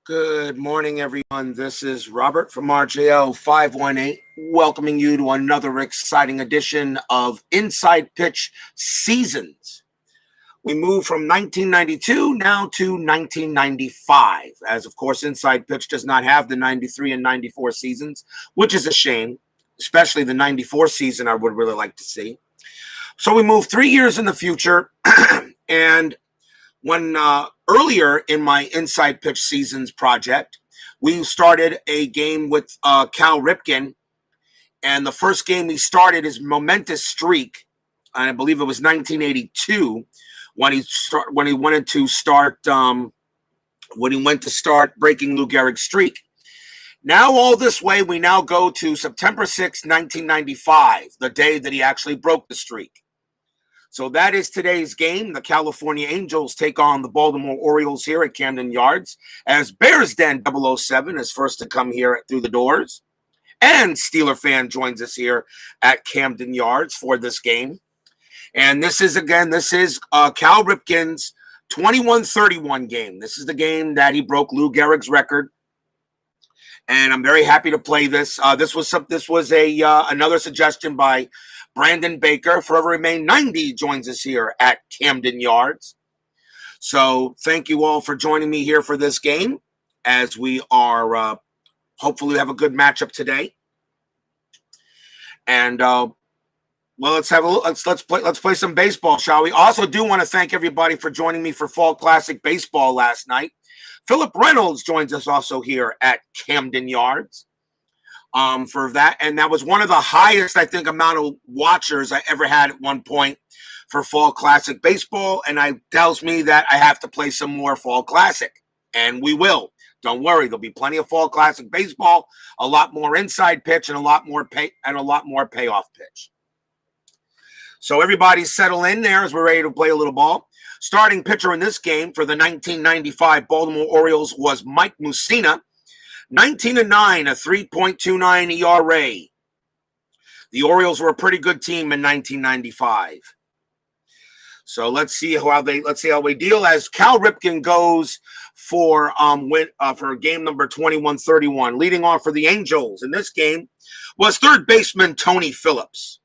Good morning, everyone. This is Robert from RJL 518, welcoming you to another exciting edition of Inside Pitch Seasons. We move from 1992 now to 1995, as of course Inside Pitch does not have the 93 and 94 seasons, which is a shame, especially the 94 season I would really like to see. So we move 3 years in the future, and when earlier in my Inside Pitch Seasons project, we started a game with Cal Ripken, and the first game we started his momentous streak, and I believe it was 1982 when he went to start breaking Lou Gehrig's streak. Now all this way, we now go to September 6, 1995, the day that he actually broke the streak. So that is today's game. The California Angels take on the Baltimore Orioles here at Camden Yards, as Bears Den 007 is first to come here through the doors. And Steeler fan joins us here at Camden Yards for this game. And this is Cal Ripken's 21-31 game. This is the game that he broke Lou Gehrig's record. And I'm very happy to play this. This was another suggestion by Brandon Baker. Forever Remain 90 joins us here at Camden Yards. So thank you all for joining me here for this game, as we are hopefully have a good matchup today. And let's play some baseball, shall we? Also do want to thank everybody for joining me for Fall Classic Baseball last night. Philip Reynolds joins us also here at Camden Yards for that. And that was one of the highest, I think, amount of watchers I ever had at one point for Fall Classic Baseball. And it tells me that I have to play some more Fall Classic. And we will. Don't worry. There'll be plenty of Fall Classic Baseball, a lot more inside pitch, and a lot more payoff pitch. So everybody settle in there as we're ready to play a little ball. Starting pitcher in this game for the 1995 Baltimore Orioles was Mike Mussina. 19-9, a 3.29 ERA. The Orioles were a pretty good team in 1995. So let's see how we deal as Cal Ripken goes for game number 21-31. Leading off for the Angels in this game was third baseman Tony Phillips.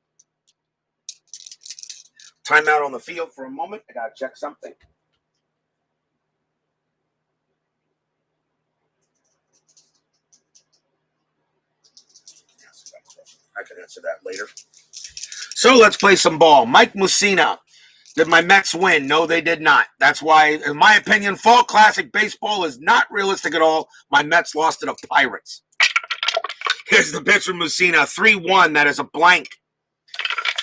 Timeout on the field for a moment. I gotta check something. I can answer that later. So let's play some ball. Mike Mussina. Did my Mets win? No, they did not. That's why, in my opinion, Fall Classic Baseball is not realistic at all. My Mets lost to the Pirates. Here's the pitch from Mussina. 3-1. That is a blank.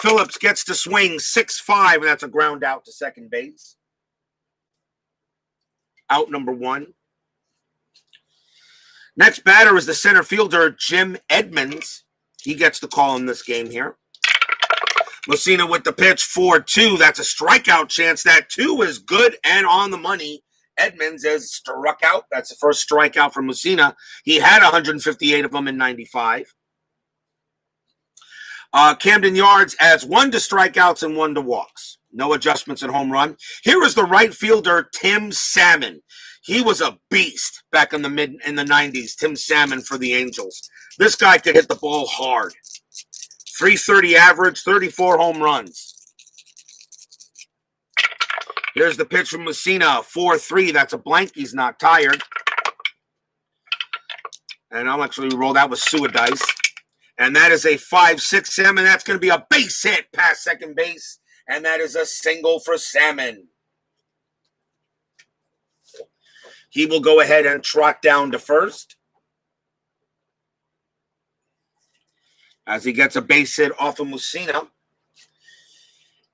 Phillips gets to swing 6-5, and that's a ground out to second base. Out number one. Next batter is the center fielder, Jim Edmonds. He gets the call in this game here. Mussina with the pitch, 4-2. That's a strikeout chance. That 2 is good and on the money. Edmonds has struck out. That's the first strikeout from Mussina. He had 158 of them in 95. Camden Yards adds 1 to strikeouts and 1 to walks. No adjustments at home run. Here is the right fielder, Tim Salmon. He was a beast back in the 90s, Tim Salmon for the Angels. This guy could hit the ball hard. 330 average, 34 home runs. Here's the pitch from Mussina, 4-3. That's a blank. He's not tired. And I'll actually roll that with Suidice. And that is a 5-6 Salmon. That's going to be a base hit past second base. And that is a single for Salmon. He will go ahead and trot down to first, as he gets a base hit off of Mussina.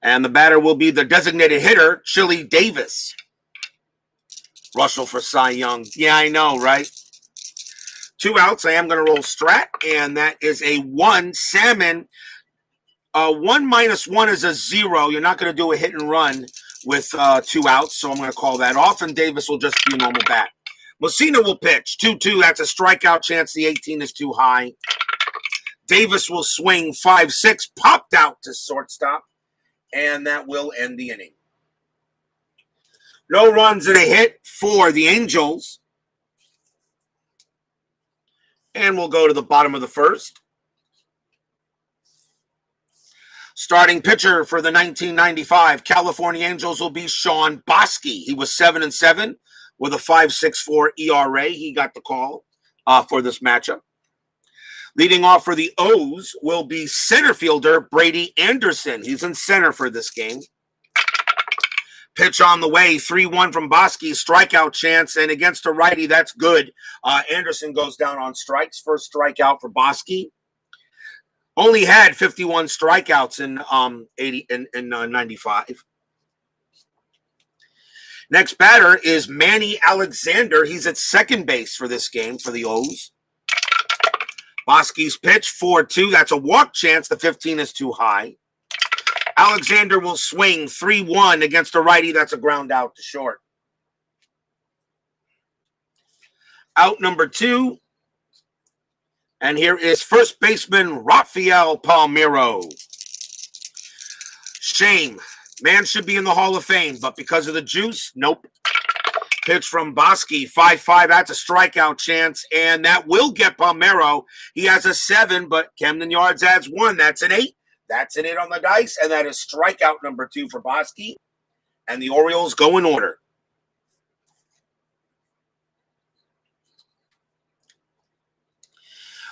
And the batter will be the designated hitter, Chili Davis. Russell for Cy Young. Yeah, I know, right? 2 outs. I am going to roll Strat, and that is a 1. Salmon, 1 minus 1 is a 0. You're not going to do a hit and run with 2 outs, so I'm going to call that off, and Davis will just be a normal bat. Mussina will pitch. 2-2. That's a strikeout chance. The 18 is too high. Davis will swing 5-6, popped out to shortstop, and that will end the inning. No runs and a hit for the Angels. And we'll go to the bottom of the first. Starting pitcher for the 1995 California Angels will be Shawn Boskie. He was 7-7 with a 5.64 ERA. He got the call for this matchup. Leading off for the O's will be center fielder Brady Anderson. He's in center for this game. Pitch on the way, 3-1 from Boskie, strikeout chance, and against a righty, that's good. Anderson goes down on strikes. First strikeout for Boskie. Only had 51 strikeouts in 95. Next batter is Manny Alexander. He's at second base for this game for the O's. Boskie's pitch, 4-2. That's a walk chance. The 15 is too high. Alexander will swing 3-1 against a righty. That's a ground out to short. Out number 2. And here is first baseman Rafael Palmeiro. Shame. Man should be in the Hall of Fame, but because of the juice, nope. Pitch from Boskie, 5-5. That's a strikeout chance, and that will get Palmeiro. He has a 7, but Camden Yards adds 1. That's an 8. That's an 8 on the dice, and that is strikeout number 2 for Boskie. And the Orioles go in order.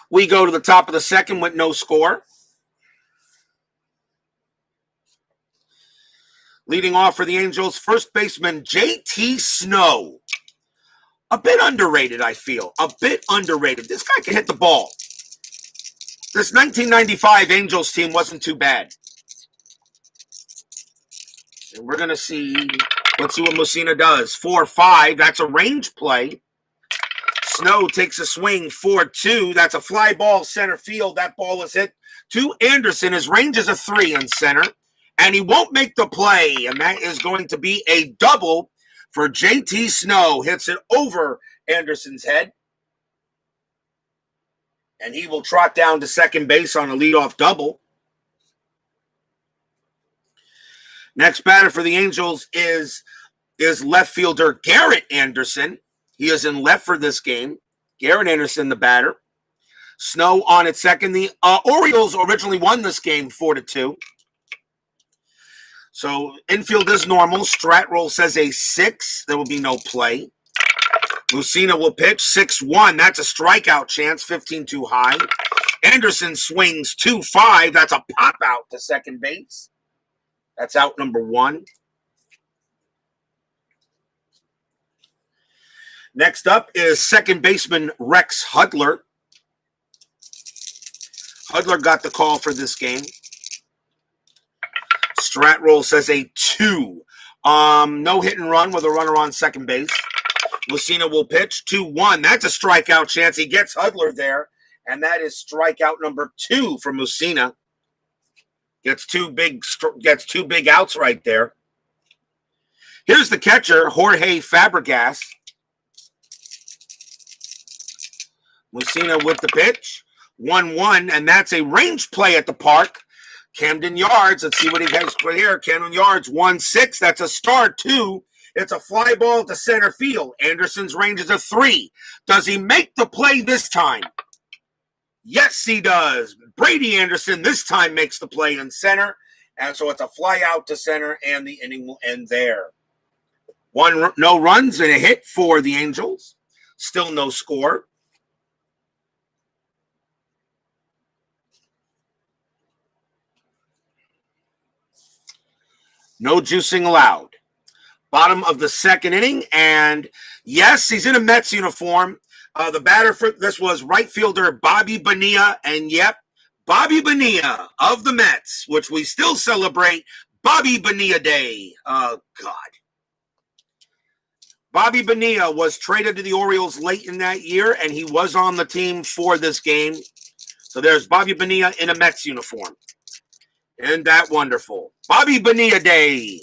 We go to the top of the second with no score. Leading off for the Angels, first baseman J.T. Snow. A bit underrated, I feel. A bit underrated. This guy can hit the ball. This 1995 Angels team wasn't too bad. And we're going to see, let's see what Mussina does. 4-5, that's a range play. Snow takes a swing, 4-2. That's a fly ball center field. That ball is hit to Anderson. His range is a 3 in center. And he won't make the play. And that is going to be a double for J.T. Snow. Hits it over Anderson's head. And he will trot down to second base on a leadoff double. Next batter for the Angels is left fielder Garrett Anderson. He is in left for this game. Garrett Anderson, the batter. Snow on at second. The Orioles originally won this game 4-2. So infield is normal. Strat roll says a 6. There will be no play. Mussina will pitch 6-1. That's a strikeout chance. 15 too high. Anderson swings 2-5. That's a pop out to second base. That's out number 1. Next up is second baseman Rex Hudler. Hudler got the call for this game. Strat roll says a 2. No hit and run with a runner on second base. Mussina will pitch 2-1. That's a strikeout chance. He gets Hudler there, and that is strikeout number 2 for Mussina. Gets two big outs right there. Here's the catcher, Jorge Fabregas. Mussina with the pitch. 1-1, and that's a range play at the park. Camden Yards, let's see what he has for here. Camden Yards, 1-6. That's a start, 2. It's a fly ball to center field. Anderson's range is a 3. Does he make the play this time? Yes, he does. Brady Anderson this time makes the play in center. And so it's a fly out to center, and the inning will end there. No runs and a hit for the Angels. Still no score. No juicing allowed. Bottom of the second inning, and yes, he's in a Mets uniform. The batter for this was right fielder Bobby Bonilla, and yep, Bobby Bonilla of the Mets, which we still celebrate Bobby Bonilla Day. Oh, God. Bobby Bonilla was traded to the Orioles late in that year, and he was on the team for this game. So there's Bobby Bonilla in a Mets uniform. Isn't that wonderful? Bobby Bonilla Day.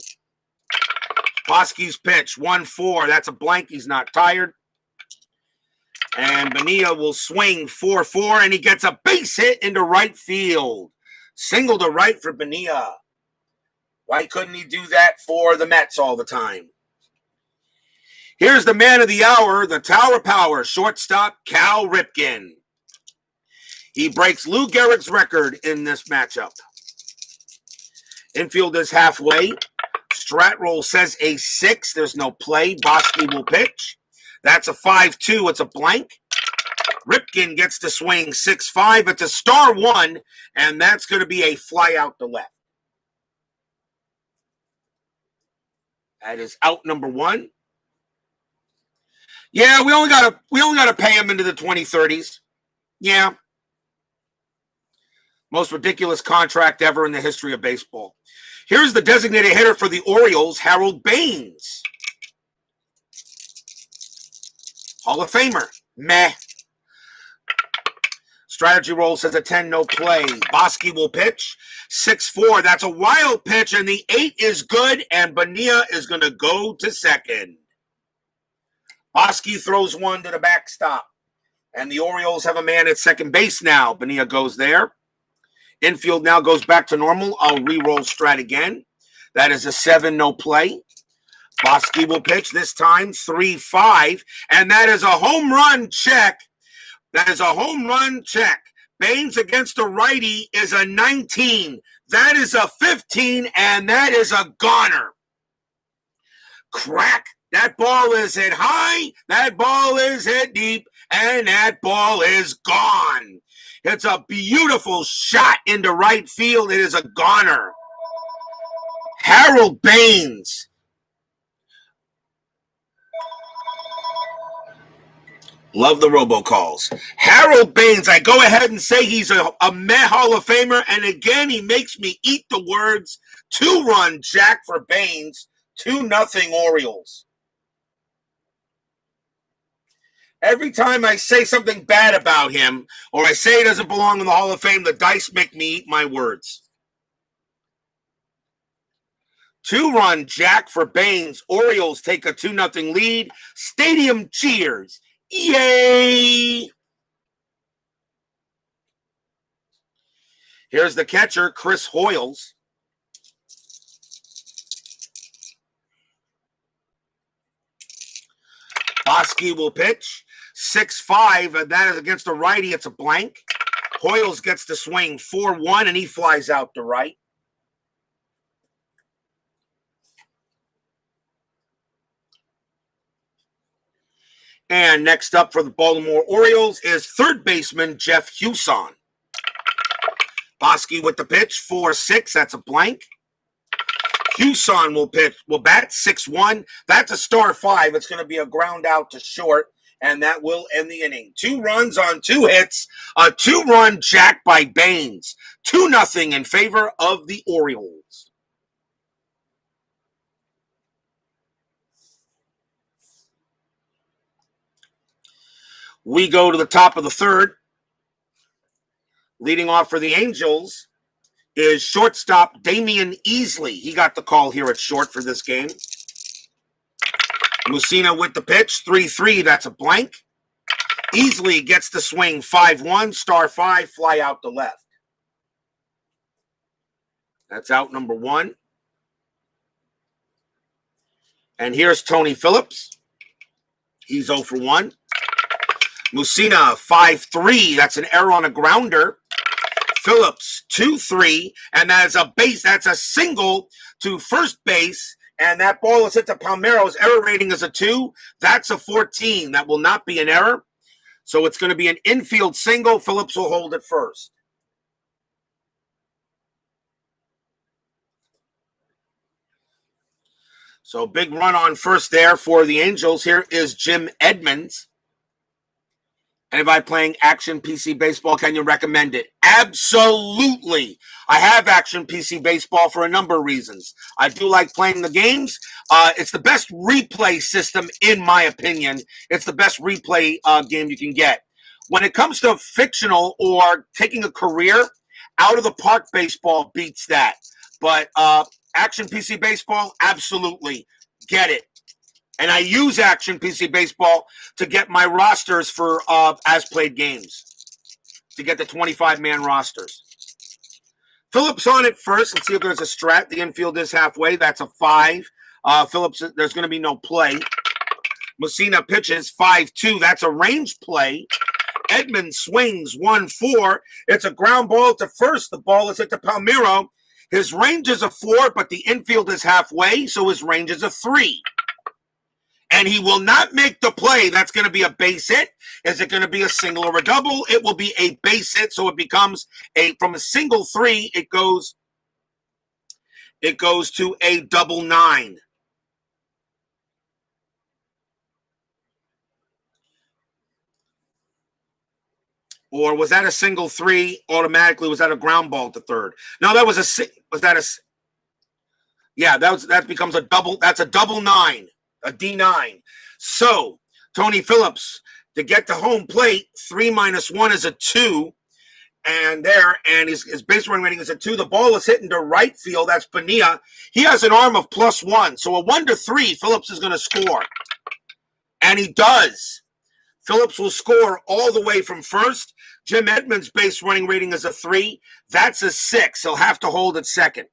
Boskie's pitch, 1-4. That's a blank. He's not tired. And Bonilla will swing 4-4, and he gets a base hit into right field. Single to right for Bonilla. Why couldn't he do that for the Mets all the time? Here's the man of the hour, the Tower Power, shortstop Cal Ripken. He breaks Lou Gehrig's record in this matchup. Infield is halfway. Strat roll says a 6. There's no play. Boskie will pitch. That's a 5-2. It's a blank. Ripken gets to swing 6-5. It's a star 1, and that's going to be a fly out to left. That is out number 1. Yeah, we only gotta pay him into the 2030s. Yeah. Most ridiculous contract ever in the history of baseball. Here's the designated hitter for the Orioles, Harold Baines. Hall of Famer. Meh. Strategy roll says a 10, no play. Boskie will pitch. 6-4. That's a wild pitch, and the 8 is good, and Bonilla is going to go to second. Boskie throws one to the backstop, and the Orioles have a man at second base now. Bonilla goes there. Infield now goes back to normal. I'll re-roll Strat again. That is a 7, no play. Boskie will pitch this time 3-5, and that is a home run check. That is a home run check. Baines against a righty is a 19. That is a 15, and that is a goner. Crack. That ball is hit high. That ball is hit deep, and that ball is gone. It's a beautiful shot into right field. It is a goner. Harold Baines. Love the robocalls. Harold Baines, I go ahead and say he's a Met Hall of Famer, and again, he makes me eat the words. 2-run jack for Baines, 2-0 Orioles. Every time I say something bad about him, or I say he doesn't belong in the Hall of Fame, the dice make me eat my words. 2-run jack for Baines. Orioles take a 2-0 lead. Stadium cheers. Yay! Here's the catcher, Chris Hoyles. Boskie will pitch. 6-5, and that is against the righty. It's a blank. Hoyles gets to swing 4-1, and he flies out to right. And next up for the Baltimore Orioles is third baseman Jeff Husson. Boskie with the pitch, 4-6. That's a blank. Husson will bat 6-1. That's a star 5. It's going to be a ground out to short, and that will end the inning. 2 runs on 2 hits. A 2-run jack by Baines. 2-0 in favor of the Orioles. We go to the top of the third. Leading off for the Angels is shortstop Damian Easley. He got the call here at short for this game. Mussina with the pitch, 3-3. That's a blank. Easley gets the swing, 5-1, star 5, fly out to left. That's out number 1. And here's Tony Phillips. He's 0 for 1. Mussina, 5-3. That's an error on a grounder. Phillips, 2-3. And that is a base. That's a single to first base. And that ball is hit to Palmeiro's. Error rating is a 2. That's a 14. That will not be an error. So it's going to be an infield single. Phillips will hold it first. So big run on first there for the Angels. Here is Jim Edmonds. Anybody playing Action PC Baseball, can you recommend it? Absolutely. I have Action PC Baseball for a number of reasons. I do like playing the games. It's the best replay system, in my opinion. It's the best replay game you can get. When it comes to fictional or taking a career, Out of the Park Baseball beats that. But Action PC Baseball, absolutely. Get it. And I use Action PC Baseball to get my rosters for as-played games, to get the 25-man rosters. Phillips on it first. Let's see if there's a strat. The infield is halfway. That's a 5. Phillips, there's going to be no play. Mussina pitches 5-2. That's a range play. Edmonds swings 1-4. It's a ground ball to first. The ball is hit to Palmeiro. His range is a 4, but the infield is halfway, so his range is a 3. And he will not make the play. That's going to be a base hit. Is it going to be a single or a double? It will be a base hit, so it becomes from a single 3, it goes to a double 9. Or was that a single 3 automatically? Was that a ground ball to third? No, that was yeah, that becomes a double. That's a double 9, a D9. So Tony Phillips to get to home plate, 3 minus 1 is a 2. And his base running rating is a 2. The ball is hitting to right field. That's Bonilla. He has an arm of +1. So a 1-3, Phillips is going to score. And he does. Phillips will score all the way from first. Jim Edmonds' base running rating is a 3. That's a 6. He'll have to hold at second.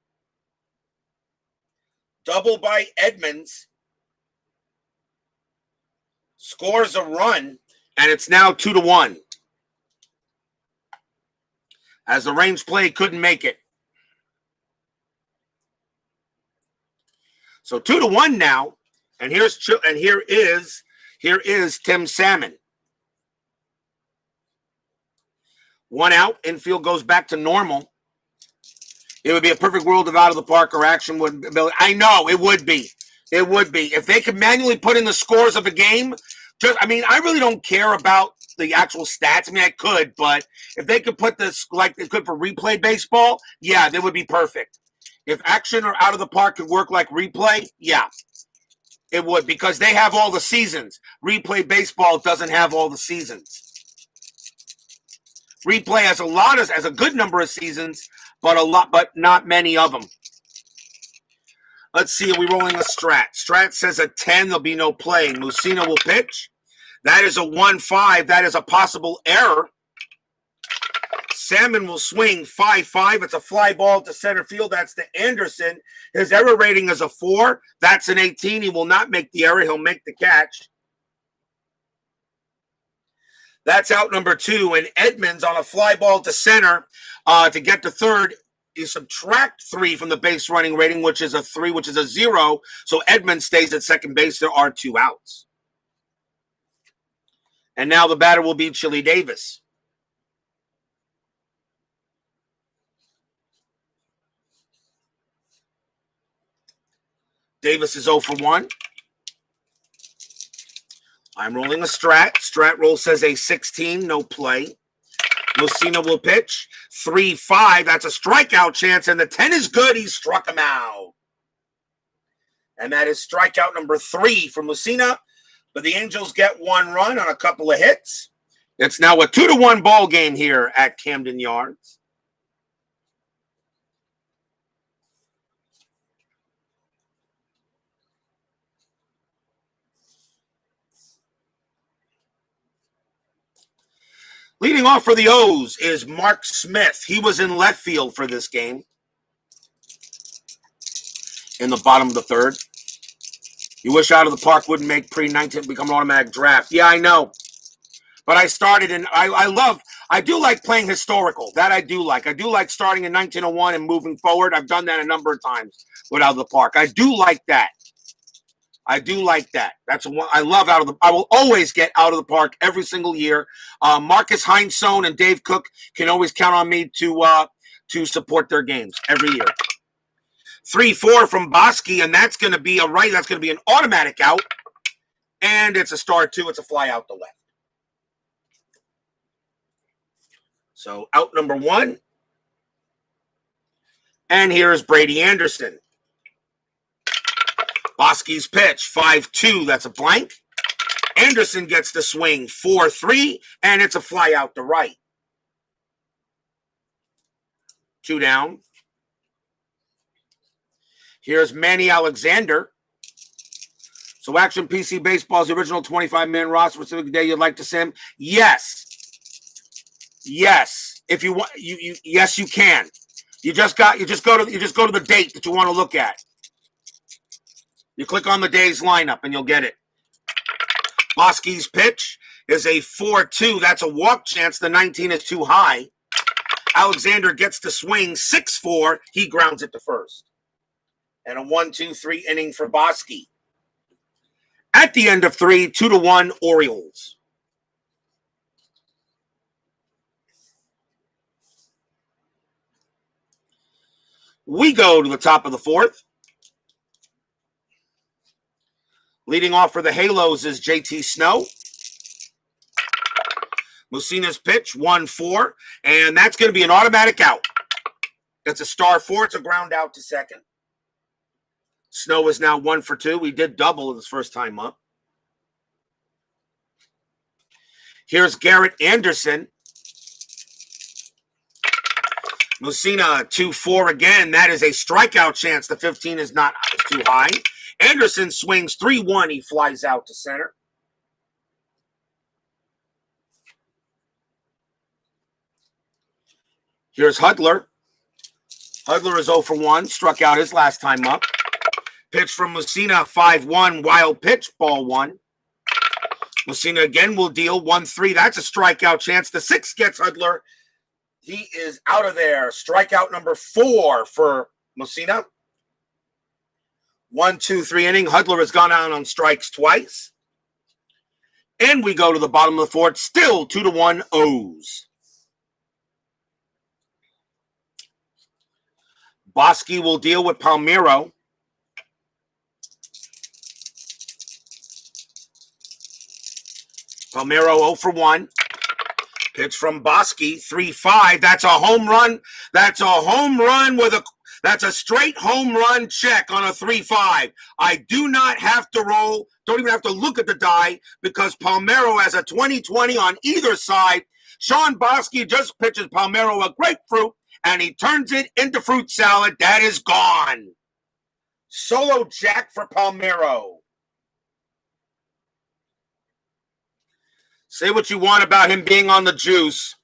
Double by Edmonds. Scores a run, and it's now 2-1. As the range play couldn't make it. So 2-1 now, and here is Tim Salmon. 1 out, infield goes back to normal. It would be a perfect world of out of the park or action would. I know it would be. It would be if they could manually put in the scores of a game. I really don't care about the actual stats. I mean, I could, but if they could put this like they could for replay baseball, yeah, that would be perfect. If action or out of the park could work like replay, yeah, it would, because they have all the seasons. Replay baseball doesn't have all the seasons. Replay has a good number of seasons, but not many of them. Let's see, are we rolling a strat? Strat says a 10, there'll be no play. Mussina will pitch. That is a 1-5. That is a possible error. Salmon will swing 5-5. It's a fly ball to center field. That's to Anderson. His error rating is a 4. That's an 18. He will not make the error. He'll make the catch. That's out number 2. And Edmonds on a fly ball to center to get to third. You subtract 3 from the base running rating, which is a 3, which is a 0. So Edmonds stays at second base. There are 2 outs. And now the batter will be Chili Davis. Davis is 0 for 1. I'm rolling a strat. Strat roll says a 16, no play. Mussina will pitch. 3-5. That's a strikeout chance, and the 10 is good. He struck him out. And that is strikeout number 3 for Mussina. But the Angels get 1 run on a couple of hits. It's now a 2-1 ball game here at Camden Yards. Leading off for the O's is Mark Smith. He was in left field for this game. In the bottom of the third. You wish out of the park wouldn't make pre-19 become an automatic draft. Yeah, I know. But I started in, I do like playing historical. That I do like. I do like starting in 1901 and moving forward. I've done that a number of times with out of the park. I do like that. That's one I love. I will always get out of the park every single year. Marcus Heinsohn and Dave Cook can always count on me to support their games every year. 3-4 from Boskie, and that's going to be that's going to be an automatic out. And it's a star 2. It's a fly out the left. So out number 1. And here's Brady Anderson. Boskie's pitch, 5-2. That's a blank. Anderson gets the swing, 4-3, and it's a fly out to right. 2 down. Here's Manny Alexander. So Action PC Baseball's original 25-man roster for Civic Day. You'd like to sim? Yes. Yes. If you want, yes, you can. You just go to the date that you want to look at. You click on the day's lineup and you'll get it. Boskie's pitch is a 4-2. That's a walk chance. The 19 is too high. Alexander gets to swing 6-4. He grounds it to first. And a 1-2-3 inning for Boskie. At the end of 3, 2-1 Orioles. We go to the top of the 4th. Leading off for the Halos is JT Snow. Mussina's pitch, 1-4, and that's going to be an automatic out. That's a star 4. It's a ground out to second. Snow is now 1 for 2. He did double his first time up. Here's Garrett Anderson. Mussina, 2-4 again. That is a strikeout chance. The 15 is not too high. Anderson swings 3-1. He flies out to center. Here's Hudler. Hudler is 0 for 1. Struck out his last time up. Pitch from Mussina, 5-1. Wild pitch, ball 1. Mussina again will deal 1-3. That's a strikeout chance. The 6 gets Hudler. He is out of there. Strikeout number 4 for Mussina. 1-2-3 inning. Hudler has gone out on strikes twice. And we go to the bottom of the 4th. Still 2-1 O's. Boskie will deal with Palmeiro. Palmeiro 0 for 1. Pitch from Boskie, 3-5. That's a home run. That's a home run that's a straight home run check on a 3-5. I do not have to roll, don't even have to look at the die because Palmeiro has a 20-20 on either side. Shawn Boskie just pitches Palmeiro a grapefruit and he turns it into fruit salad. That is gone. Solo jack for Palmeiro. Say what you want about him being on the juice.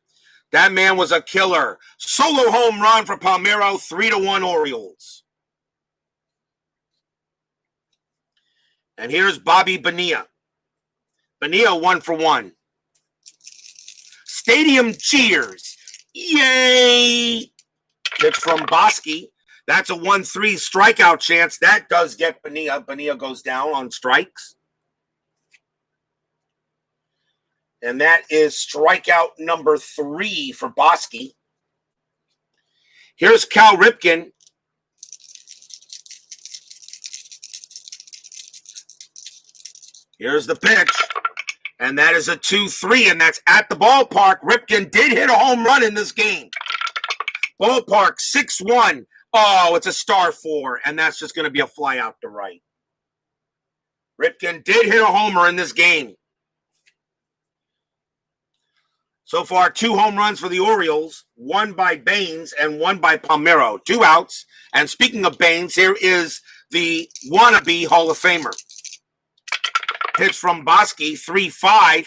That man was a killer. Solo home run for Palmeiro, 3-1 Orioles. And here's Bobby Bonilla. Bonilla 1 for 1. Stadium cheers. Yay! Pitch from Boskie. That's a 1-3 strikeout chance. That does get Bonilla. Bonilla goes down on strikes. And that is strikeout number 3 for Boskie. Here's Cal Ripken. Here's the pitch. And that is a 2-3, and that's at the ballpark. Ripken did hit a home run in this game. Ballpark, 6-1. Oh, it's a star 4, and that's just going to be a fly out to right. Ripken did hit a homer in this game. So far, 2 home runs for the Orioles, 1 by Baines and 1 by Palmeiro. 2 outs. And speaking of Baines, here is the wannabe Hall of Famer. Pitch from Boskie, 3-5.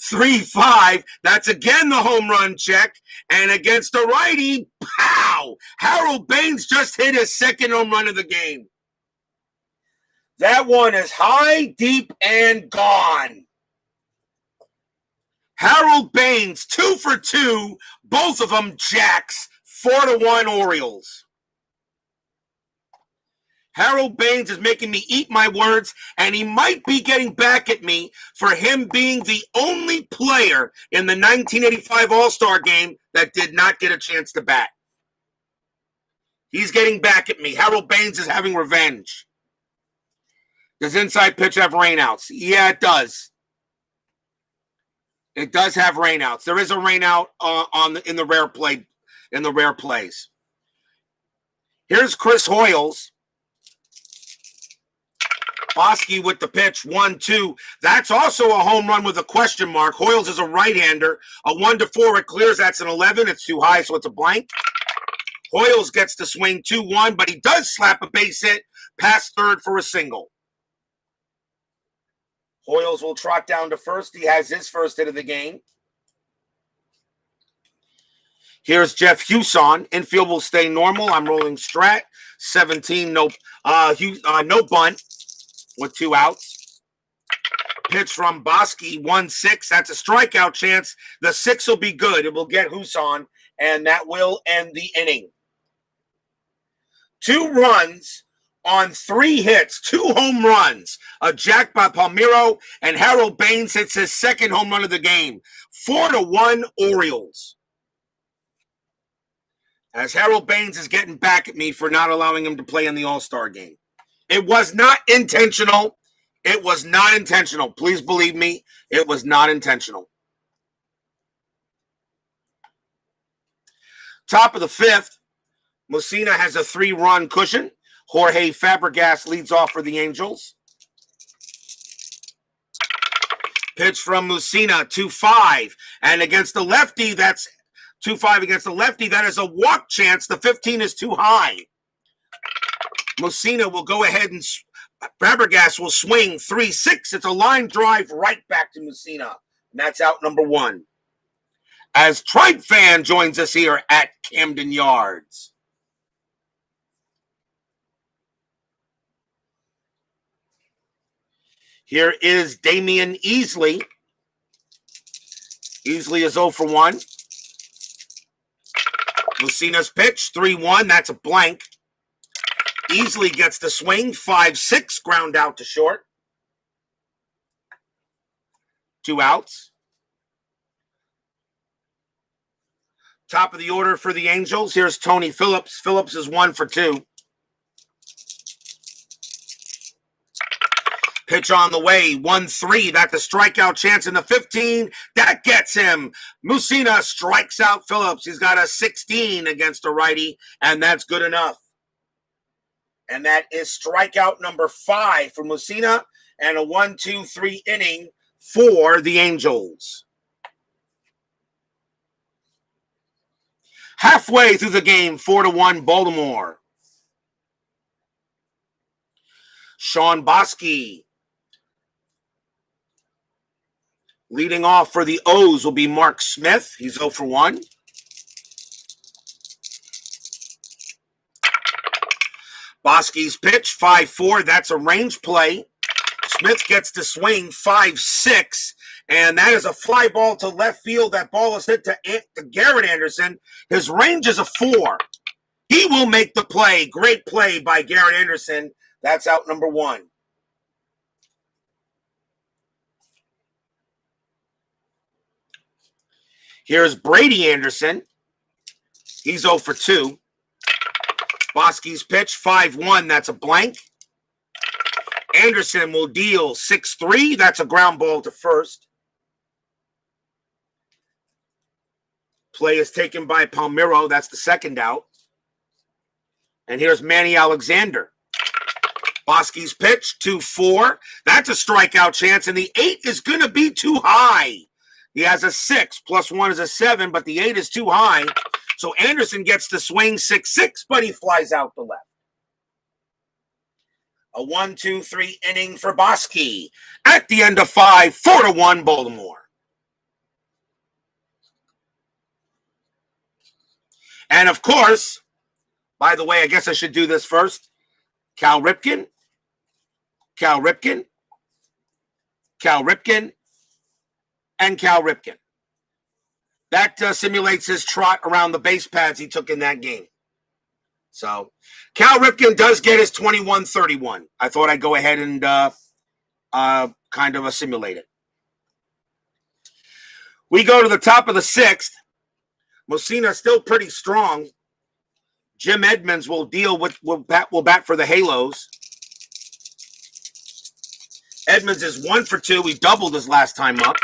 3-5. That's again the home run check. And against the righty, pow! Harold Baines just hit his 2nd home run of the game. That one is high, deep, and gone. Harold Baines, 2 for 2, both of them jacks, 4-1 Orioles. Harold Baines is making me eat my words, and he might be getting back at me for him being the only player in the 1985 All-Star game that did not get a chance to bat. He's getting back at me. Harold Baines is having revenge. Does inside pitch have rainouts? Yeah, it does. It does have rainouts. There is a rainout in the rare plays. Here's Chris Hoyles. Boskie with the pitch, 1-2. That's also a home run with a question mark. Hoyles is a right-hander. A 1-4, it clears. That's an 11. It's too high, so it's a blank. Hoyles gets to swing 2-1, but he does slap a base hit past third for a single. Hoyles will trot down to first. He has his first hit of the game. Here's Jeff Hewson. Infield will stay normal. I'm rolling strat. 17, no bunt with 2 outs. Pitch from Boskie, 1-6. That's a strikeout chance. The 6 will be good. It will get Huson, and that will end the inning. 2 runs on 3 hits, 2 home runs. A jack by Palmeiro, and Harold Baines hits his second home run of the game. 4-1 Orioles. As Harold Baines is getting back at me for not allowing him to play in the All-Star game. It was not intentional. It was not intentional. Please believe me, it was not intentional. Top of the 5th, Mussina has a 3-run cushion. Jorge Fabregas leads off for the Angels. Pitch from Mussina, 2-5. And against the lefty, that's 2-5 against the lefty. That is a walk chance. The 15 is too high. Mussina will go ahead and Fabregas will swing 3-6. It's a line drive right back to Mussina. And that's out number 1. As Tribe Fan joins us here at Camden Yards. Here is Damian Easley. Easley is 0 for 1. Mussina's pitch, 3-1. That's a blank. Easley gets the swing, 5-6, ground out to short. 2 outs. Top of the order for the Angels. Here's Tony Phillips. Phillips is 1 for 2. Pitch on the way, 1-3. That's a strikeout chance in the 15. That gets him. Mussina strikes out Phillips. He's got a 16 against a righty, and that's good enough. And that is strikeout number 5 for Mussina, and a 1-2-3 inning for the Angels. Halfway through the game, 4-1 Baltimore. Shawn Boskie. Leading off for the O's will be Mark Smith. He's 0 for 1. Boskie's pitch, 5-4. That's a range play. Smith gets to swing, 5-6. And that is a fly ball to left field. That ball is hit to Garrett Anderson. His range is a 4. He will make the play. Great play by Garrett Anderson. That's out number 1. Here's Brady Anderson. He's 0 for 2. Boskie's pitch, 5-1. That's a blank. Anderson will deal 6-3. That's a ground ball to first. Play is taken by Palmeiro. That's the second out. And here's Manny Alexander. Boskie's pitch, 2-4. That's a strikeout chance, and the 8 is going to be too high. He has a 6, plus 1 is a 7, but the 8 is too high. So Anderson gets the swing 6-6, but he flies out the left. A 1-2-3 inning for Boskie. At the end of 5, 4-1 Baltimore. And of course, by the way, I guess I should do this first. Cal Ripken, and Cal Ripken. That simulates his trot around the base paths he took in that game. So Cal Ripken does get his 21-31. I thought I'd go ahead and kind of simulate it. We go to the top of the 6th. Mussina still pretty strong. Jim Edmonds will bat for the Halos. Edmonds is 1 for 2. He doubled his last time up.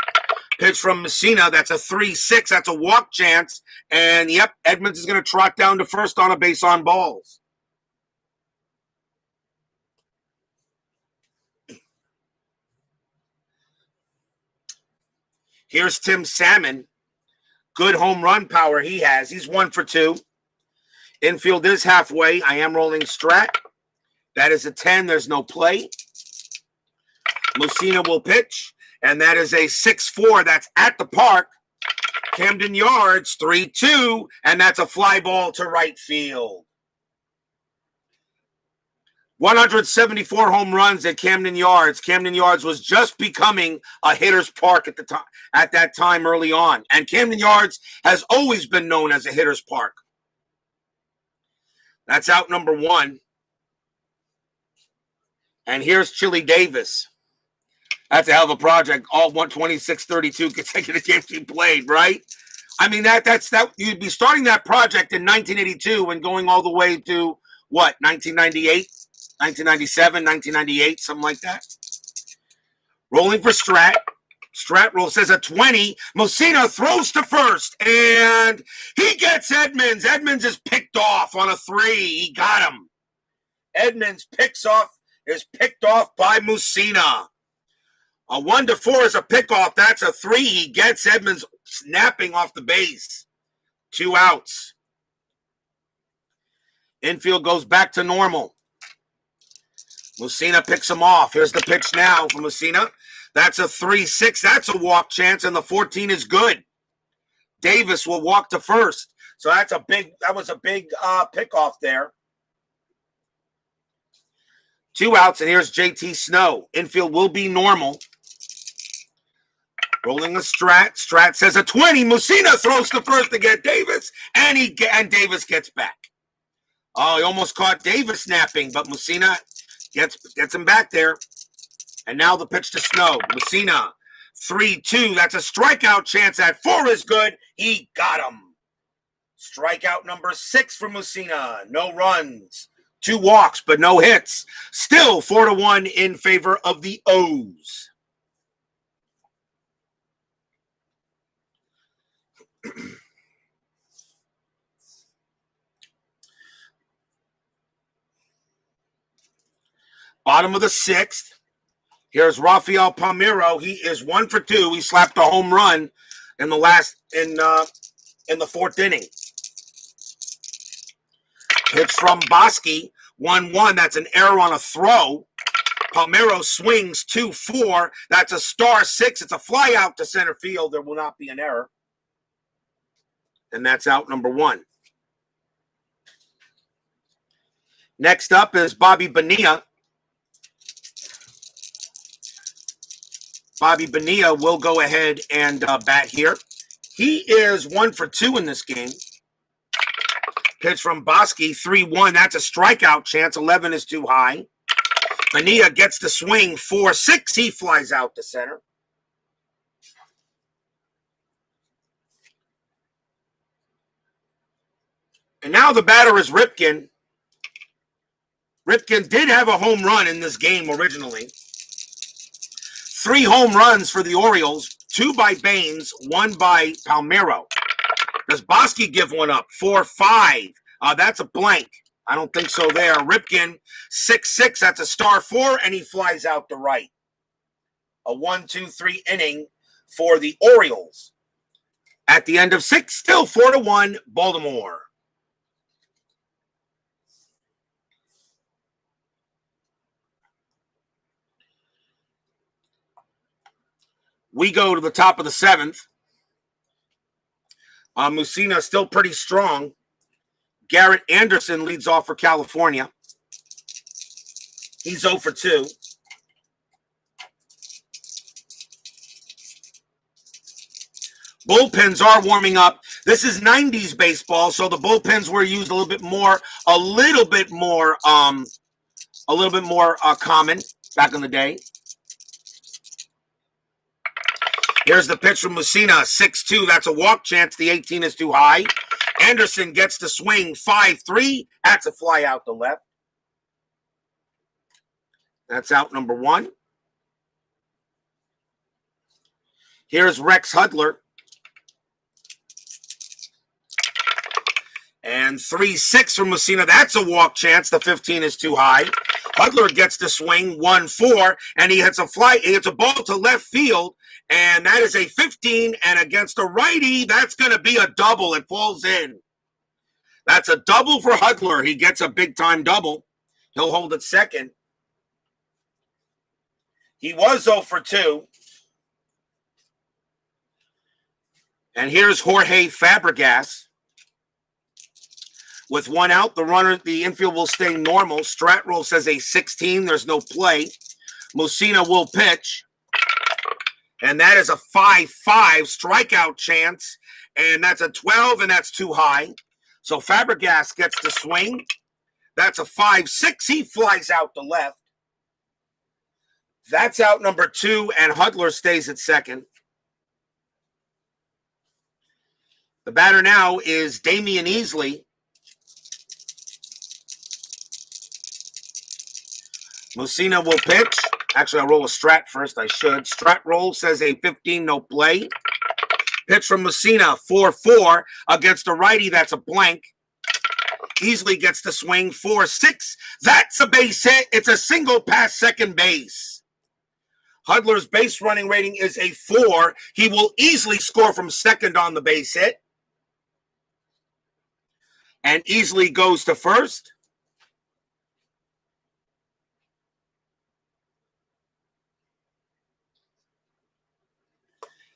Pitch from Mussina. That's a 3-6. That's a walk chance. And, yep, Edmonds is going to trot down to first on a base on balls. Here's Tim Salmon. Good home run power he has. He's 1 for 2. Infield is halfway. I am rolling Strat. That is a 10. There's no play. Mussina will pitch. And that is a 6-4. That's at the park. Camden Yards, 3-2. And that's a fly ball to right field. 174 home runs at Camden Yards. Camden Yards was just becoming a hitter's park at the time, at that time early on. And Camden Yards has always been known as a hitter's park. That's out number 1. And here's Chili Davis. That's a hell of a project. All 126-32 consecutive games he played, right? I mean, that's you'd be starting that project in 1982 and going all the way to what, 1998, 1997, 1998, something like that. Rolling for Strat. Strat roll says a 20. Mussina throws to first, and he gets Edmonds. Edmonds is picked off on a 3. He got him. Edmonds is picked off by Mussina. A 1-4 is a pickoff. That's a 3. He gets Edmonds snapping off the base. 2 outs. Infield goes back to normal. Mussina picks him off. Here's the pitch now for Mussina. That's a 3-6. That's a walk chance, and the 14 is good. Davis will walk to first. So that was a big pickoff there. 2 outs, and here's JT Snow. Infield will be normal. Rolling a Strat. Strat says a 20. Mussina throws to first to get Davis, and Davis gets back. Oh, he almost caught Davis snapping, but Mussina gets him back there. And now the pitch to Snow. Mussina, 3-2. That's a strikeout chance. That 4 is good. He got him. Strikeout number 6 for Mussina. No runs. 2 walks, but no hits. Still 4-1 in favor of the O's. Bottom of the 6th. Here's Rafael Palmeiro. He is 1 for 2. He slapped a home run in the 4th inning. Pitch from Boskie. 1-1. That's an error on a throw. Palmeiro swings 2-4. That's a star 6. It's a fly out to center field. There will not be an error. And that's out number 1. Next up is Bobby Bonilla. Bobby Bonilla will go ahead and bat here. He is 1 for 2 in this game. Pitch from Boskie, 3-1. That's a strikeout chance. 11 is too high. Bonilla gets the swing, 4-6. He flies out to center. And now the batter is Ripken. Ripken did have a home run in this game originally. 3 home runs for the Orioles, 2 by Baines, 1 by Palmeiro. Does Boskie give one up? 4-5. That's a blank. I don't think so there. Ripken, 6-6. That's a star 4, and he flies out to right. A 1-2-3 inning for the Orioles. At the end of 6, still 4-1, Baltimore. We go to the top of the 7th. Mussina still pretty strong. Garrett Anderson leads off for California. He's 0 for 2. Bullpens are warming up. This is 90s baseball, so the bullpens were used a little bit more common back in the day. Here's the pitch from Mussina, 6-2. That's a walk chance. The 18 is too high. Anderson gets the swing, 5-3. That's a fly out to left. That's out number 1. Here's Rex Hudler. And 3-6 from Mussina. That's a walk chance. The 15 is too high. Hudler gets the swing, 1-4, and he hits a ball to left field, and that is a 15, and against a righty, that's going to be a double. It falls in. That's a double for Hudler. He gets a big-time double. He'll hold it second. He was 0 for 2. And here's Jorge Fabregas. With one out, the infield will stay normal. Strat roll says a 16. There's no play. Mussina will pitch. And that is a 5-5 strikeout chance. And that's a 12, and that's too high. So Fabregas gets to swing. That's a 5-6. He flies out to left. That's out number 2, and Hudler stays at second. The batter now is Damian Easley. Mussina will pitch. Actually, I'll roll a strat first. I should. Strat roll says a 15, no play. Pitch from Mussina, 4-4 against a righty. That's a blank. Easley gets the swing, 4-6. That's a base hit. It's a single past second base. Hudler's base running rating is a 4. He will easily score from second on the base hit. And Easley goes to first.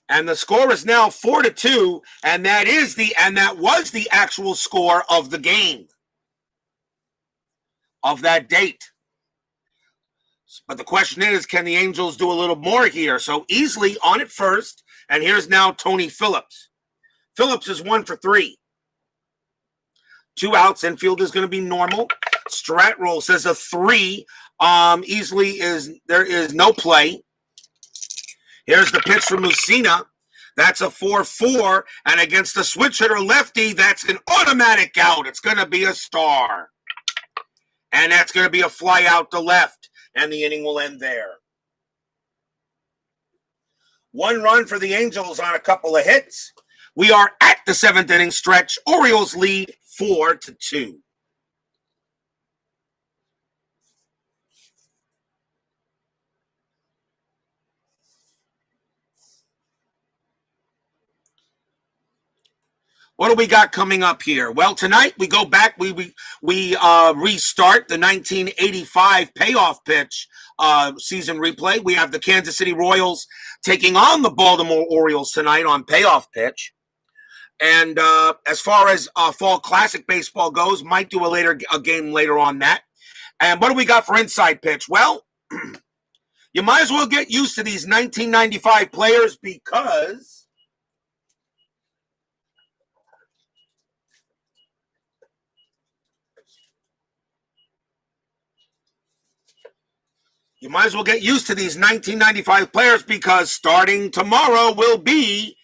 And the score is now 4-2, and that was the actual score of the game of that date. But the question is, can the Angels do a little more here? So Easley on it first, and here's now Tony Phillips. Phillips is 1 for 3. 2 outs. Infield is going to be normal. Strat roll says a 3. There is no play. Here's the pitch from Mussina. That's a 4-4. And against the switch hitter lefty, that's an automatic out. It's going to be a star. And that's going to be a fly out to left. And the inning will end there. 1 run for the Angels on a couple of hits. We are at the 7th inning stretch. Orioles lead 4-2. What do we got coming up here? Well, tonight we go back. We restart the 1985 payoff pitch season replay. We have the Kansas City Royals taking on the Baltimore Orioles tonight on payoff pitch. And as far as fall classic baseball goes, might do a game later on that. And what do we got for inside pitch? Well, you might as well get used to these 1995 players because starting tomorrow will be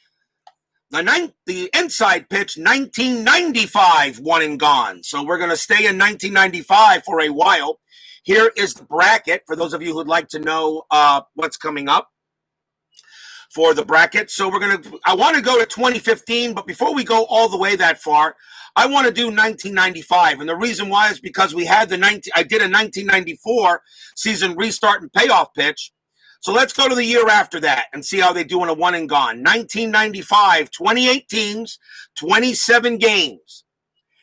the inside pitch 1995 one and gone. So we're going to stay in 1995 for a while. Here is the bracket for those of you who'd like to know what's coming up for the bracket. So I want to go to 2015, but before we go all the way that far, I want to do 1995. And the reason why is because I did a 1994 season restart and payoff pitch. So let's go to the year after that and see how they do in a one and gone. 1995, 28 teams, 27 games.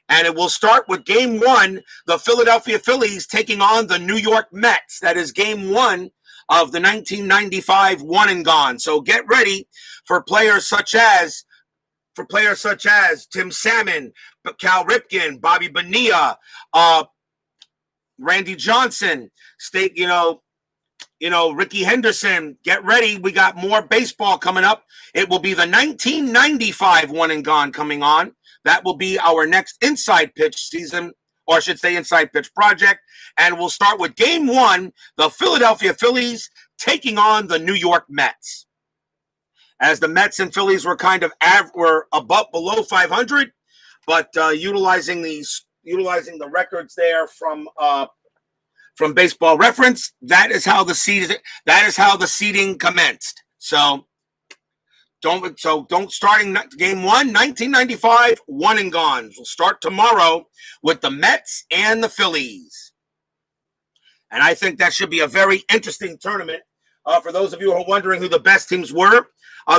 And it will start with game 1, the Philadelphia Phillies taking on the New York Mets. That is game 1 of the 1995 one and gone. So get ready for players such as Tim Salmon, Cal Ripken, Bobby Bonilla, Randy Johnson, Ricky Henderson. Get ready. We got more baseball coming up. It will be the 1995 one and gone coming on. That will be our next inside pitch season, or I should say inside pitch project. And we'll start with game 1, the Philadelphia Phillies taking on the New York Mets. As the Mets and Phillies were below 500, but utilizing the records there from Baseball Reference, that is how the seeding commenced. So don't starting game 1, 1995 one and gone. We'll start tomorrow with the Mets and the Phillies, and I think that should be a very interesting tournament. For those of you who are wondering who the best teams were,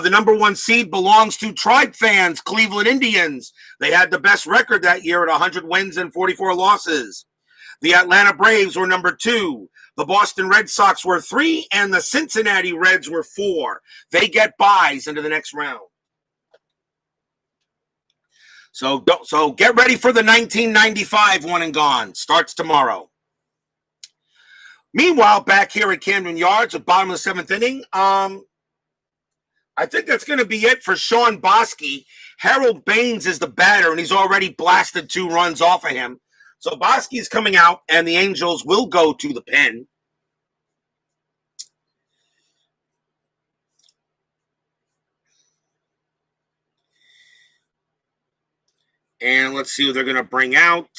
the number 1 seed belongs to Tribe fans, Cleveland Indians. They had the best record that year at 100 wins and 44 losses. The Atlanta Braves were number 2. The Boston Red Sox were 3, and the Cincinnati Reds were 4. They get byes into the next round. So get ready for the 1995 one and gone. Starts tomorrow. Meanwhile, back here at Camden Yards, at bottom of the seventh inning, I think that's going to be it for Shawn Boskie. Harold Baines is the batter, and he's already blasted 2 runs off of him. So Boskie's coming out, and the Angels will go to the pen. And let's see who they're going to bring out.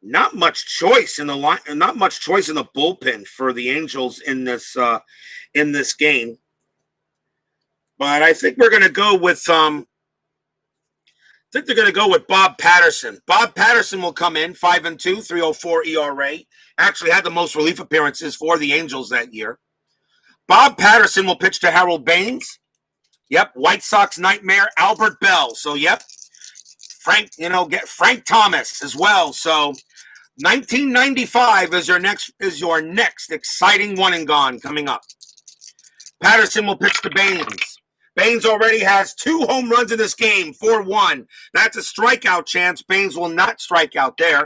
Not much choice in the line, not much choice in the bullpen for the Angels in this game. But I think we're going to go with I think they're going to go with Bob Patterson. Bob Patterson will come in, 5-2, 3.04 ERA. Actually had the most relief appearances for the Angels that year. Bob Patterson will pitch to Harold Baines. Yep, White Sox nightmare, Albert Bell. So, yep, get Frank Thomas as well. So, 1995 is your next exciting one and gone coming up. Patterson will pitch to Baines. Baines already has 2 home runs in this game, 4-1. That's a strikeout chance. Baines will not strike out there.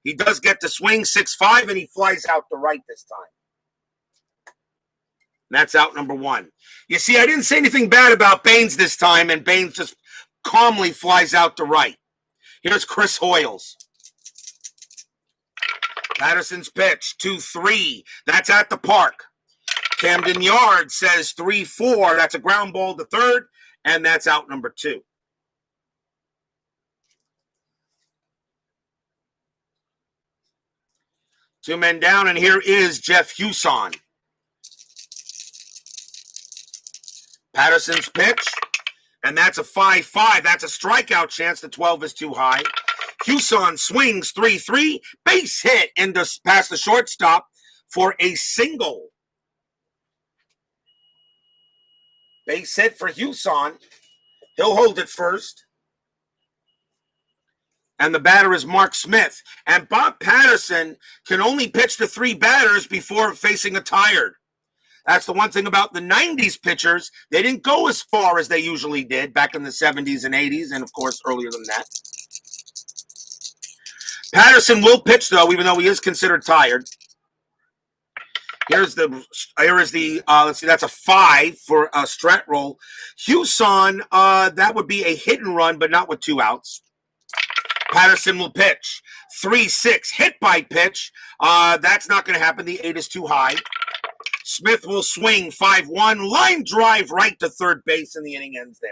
He does get to swing 6-5, and he flies out to right this time. And that's out number 1. You see, I didn't say anything bad about Baines this time, and Baines just calmly flies out to right. Here's Chris Hoyles. Patterson's pitch, 2-3. That's at the park. Camden Yards says 3-4. That's a ground ball to third, and that's out number 2. 2 men down, and here is Jeff Hewson. Patterson's pitch, and that's a 5-5. That's a strikeout chance. The 12 is too high. Hewson swings 3-3. Base hit past the shortstop for a single. Base hit for Hewson. He'll hold it first. And the batter is Mark Smith. And Bob Patterson can only pitch to 3 batters before facing a tired. That's the one thing about the 90s pitchers. They didn't go as far as they usually did back in the 70s and 80s, and, of course, earlier than that. Patterson will pitch, though, even though he is considered tired. Here is the let's see, that's a 5 for a strat roll. Hewson, that would be a hit and run, but not with 2 outs. Patterson will pitch. 3-6, hit by pitch. That's not going to happen. The 8 is too high. Smith will swing 5-1, line drive right to third base, and the inning ends there.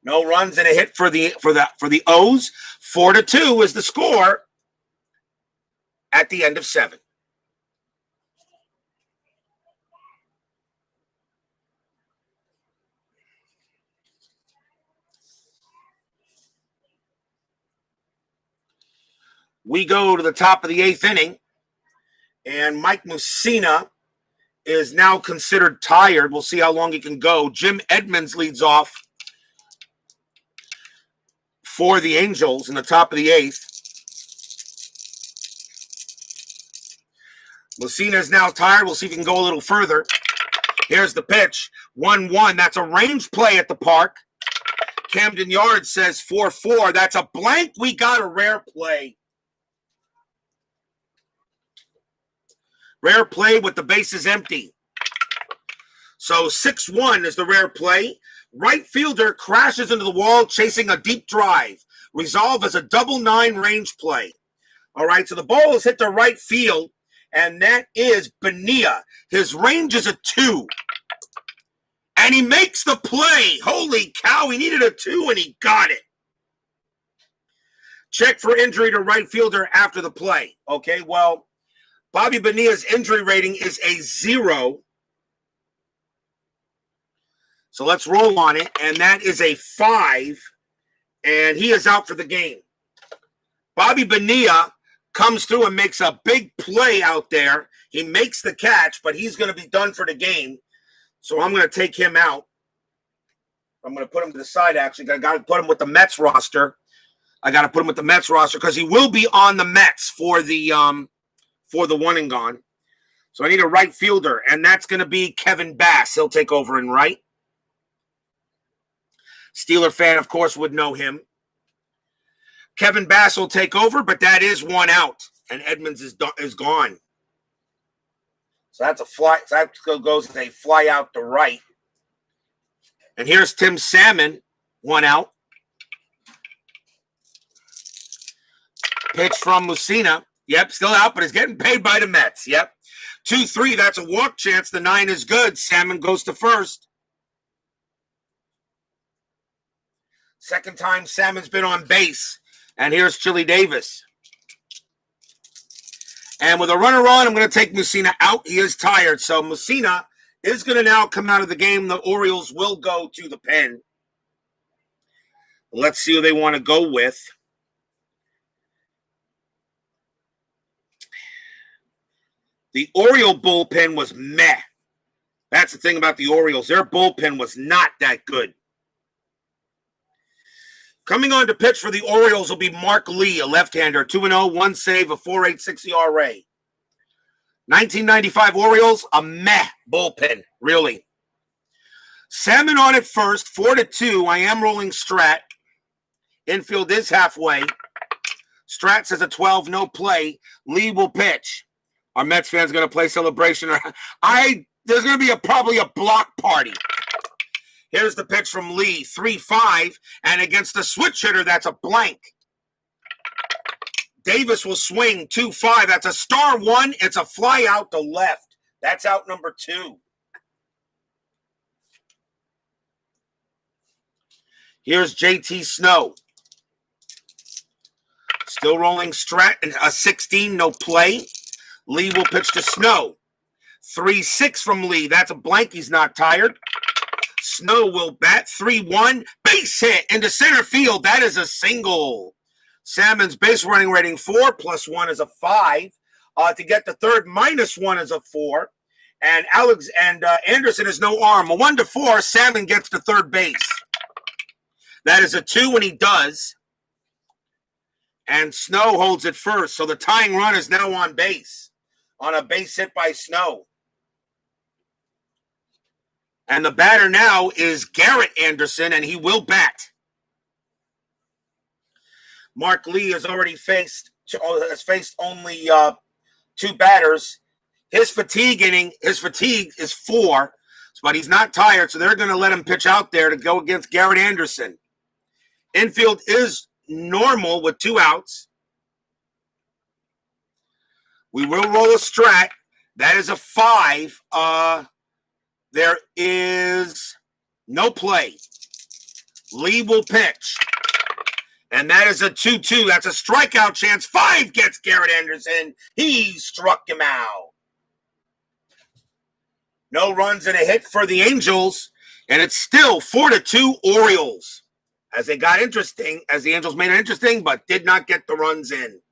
No runs and a hit for the O's. 4-2 is the score at the end of 7. We go to the top of the 8th inning, and Mike Mussina is now considered tired. We'll see how long he can go. Jim Edmonds leads off for the Angels in the top of the 8th. Mussina is now tired. We'll see if he can go a little further. Here's the pitch. 1-1. That's a range play at the park. Camden Yards says 4-4. That's a blank. We got a rare play. Rare play with the bases empty. So 6-1 is the rare play. Right fielder crashes into the wall chasing a deep drive. Resolve as a double 9 range play. All right, so the ball is hit to right field, and that is Bonilla. His range is a 2. And he makes the play. Holy cow, he needed a 2, and he got it. Check for injury to right fielder after the play. Okay, well, Bobby Bonilla's injury rating is a 0. So let's roll on it, and that is a 5, and he is out for the game. Bobby Bonilla comes through and makes a big play out there. He makes the catch, but he's going to be done for the game. So I'm going to take him out. I'm going to put him to the side, actually. I got to put him with the Mets roster. Because he will be on the Mets for the one and gone. So I need a right fielder, and that's going to be Kevin Bass. He'll take over in right. Steeler fan, of course, would know him. Kevin Bass will take over, but that is one out, and Edmonds is gone. So that's a fly. So that goes as a fly out to right. And here's Tim Salmon, one out. Pitch from Mussina. Yep, still out, but is getting paid by the Mets. Yep. 2-3, that's a walk chance. The 9 is good. Salmon goes to first. Second time Salmon's been on base. And here's Chili Davis. And with a runner on, I'm going to take Mussina out. He is tired. So Mussina is going to now come out of the game. The Orioles will go to the pen. Let's see who they want to go with. The Oriole bullpen was meh. That's the thing about the Orioles. Their bullpen was not that good. Coming on to pitch for the Orioles will be Mark Lee, a left-hander, 2-0, 1 save, a 4.86 ERA. 1995 Orioles, a meh bullpen, really. Salmon on at first, 4-2. I am rolling Strat. Infield is halfway. Strat says a 12, no play. Lee will pitch. Our Mets fans going to play celebration. There's going to be probably a block party. Here's the pitch from Lee, 3-5, and against the switch hitter, that's a blank. Davis will swing, 2-5. That's a star 1. It's a fly out to left. That's out number 2. Here's JT Snow. Still rolling Strat, a 16, no play. Lee will pitch to Snow. 3-6 from Lee. That's a blank. He's not tired. Snow will bat. 3-1. Base hit into center field. That is a single. Salmon's base running rating 4, +1 is a 5. To get the third, -1 is a 4. And Anderson has no arm. A 1-4. Salmon gets to third base. That is a 2 when he does. And Snow holds it first. So the tying run is now on base. On a base hit by Snow. And the batter now is Garrett Anderson, and he will bat. Mark Lee has already faced only 2 batters. His fatigue is 4, but he's not tired, so they're going to let him pitch out there to go against Garrett Anderson. Infield is normal with 2 outs. We will roll a Strat. That is a 5. There is no play. Lee will pitch. And that is a 2-2. That's a strikeout chance. 5 gets Garrett Anderson. He struck him out. No runs and a hit for the Angels. And it's still 4-2 Orioles. As the Angels made it interesting, but did not get the runs in.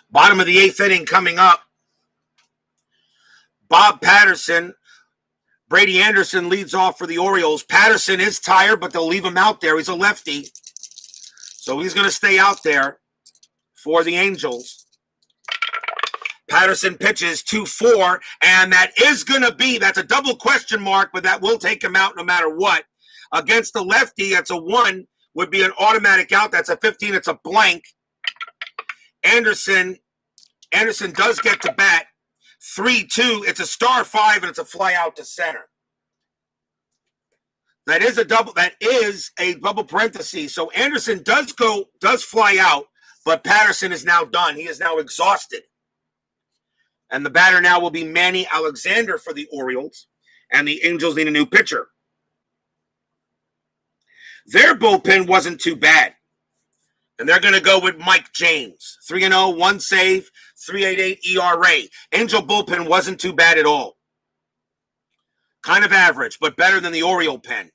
Bottom of the 8th inning coming up. Bob Patterson. Brady Anderson leads off for the Orioles. Patterson is tired, but they'll leave him out there. He's a lefty. So he's going to stay out there for the Angels. Patterson pitches 2-4, and that's a double question mark, but that will take him out no matter what. Against the lefty, that's a 1, would be an automatic out. That's a 15, it's a blank. Anderson does get to bat. 3-2, it's a star 5, and it's a fly out to center. That is a double parenthesis. So Anderson does fly out, but Patterson is now done. He is now exhausted. And the batter now will be Manny Alexander for the Orioles, and the Angels need a new pitcher. Their bullpen wasn't too bad. And they're going to go with Mike James. 3-0, 1 save, 3.88 ERA. Angel bullpen wasn't too bad at all. Kind of average, but better than the Oriole pen.